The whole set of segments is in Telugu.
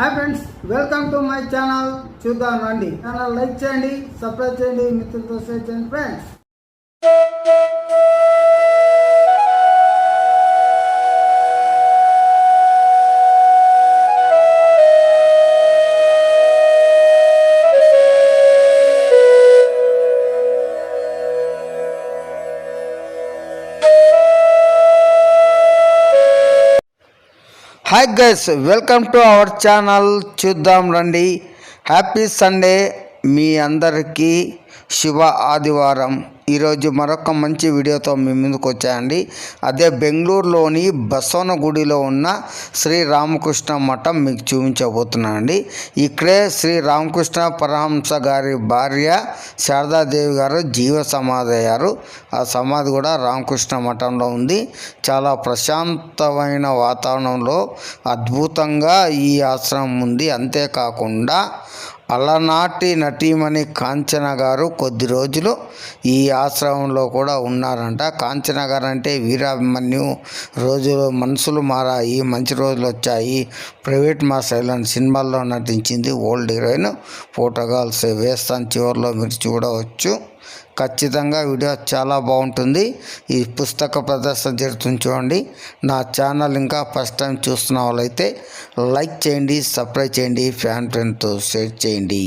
Hi friends, welcome to my channel. చూద్దాం రండి. ఛానల్ లైక్ చేయండి, సబ్స్క్రైబ్ చేయండి, మిత్రులతో షేర్ చేయండి friends. Hi guys, welcome to our channel. చూద్దాం రండి. హ్యాపీ సండే మీ అందరికీ. శుభ ఆదివారం. ఈరోజు మరొక మంచి వీడియోతో మీ ముందుకు వచ్చాయండి. అదే బెంగళూరులోని బసవనగుడిలో ఉన్న శ్రీ రామకృష్ణ మఠం మీకు చూపించబోతున్నానండి. ఇక్కడే శ్రీ రామకృష్ణ పరమహంస గారి భార్య శారదాదేవి గారు జీవ సమాధి అయ్యారు. ఆ సమాధి కూడా రామకృష్ణ మఠంలో ఉంది. చాలా ప్రశాంతమైన వాతావరణంలో అద్భుతంగా ఈ ఆశ్రమం ఉంది. అంతేకాకుండా అలనాటి నటీమణి కాంచన గారు కొద్ది రోజులు ఈ ఆశ్రమంలో కూడా ఉన్నారంట. కాంచన గారు అంటే వీరాభిమన్యు, రోజులు మనసులు మారాయి, మంచి రోజులు వచ్చాయి, ప్రైవేట్ మా సైలెంట్ సినిమాల్లో నటించింది. Old heroine. ఫోటోగ్రాఫ్స్ వేస్తాను, చివరిలో మీరు చూడవచ్చు. ఖచ్చితంగా వీడియో చాలా బాగుంటుంది. ఈ పుస్తక ప్రదర్శన జరుగుతుంది, చూడండి. నా ఛానల్ ఇంకా ఫస్ట్ టైం చూస్తున్న వాళ్ళైతే లైక్ చేయండి, సబ్స్క్రైబ్ చేయండి, ఫ్రెండ్తో షేర్ చేయండి.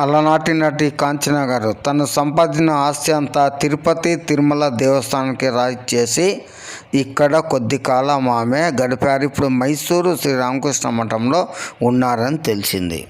అలనాటి నటి కాంచన గారు తను సంపాదించిన ఆస్తి అంతా తిరుపతి తిరుమల దేవస్థానానికి రాయిచ్చేసి ఇక్కడ కొద్ది కాలం ఆమె గడిపారు. ఇప్పుడు మైసూరు శ్రీ రామకృష్ణ మఠంలో ఉన్నారని తెలిసింది.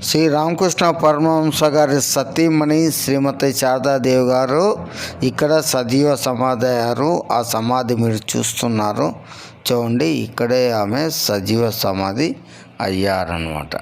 శ్రీ రామకృష్ణ పరమహంస గారి సతీమణి శ్రీమతి శారదాదేవి గారు ఇక్కడ సజీవ సమాధి అయ్యారు. ఆ సమాధి మీరు చూస్తున్నారు, చూడండి. ఇక్కడే ఆమె సజీవ సమాధి అయ్యారన్నమాట.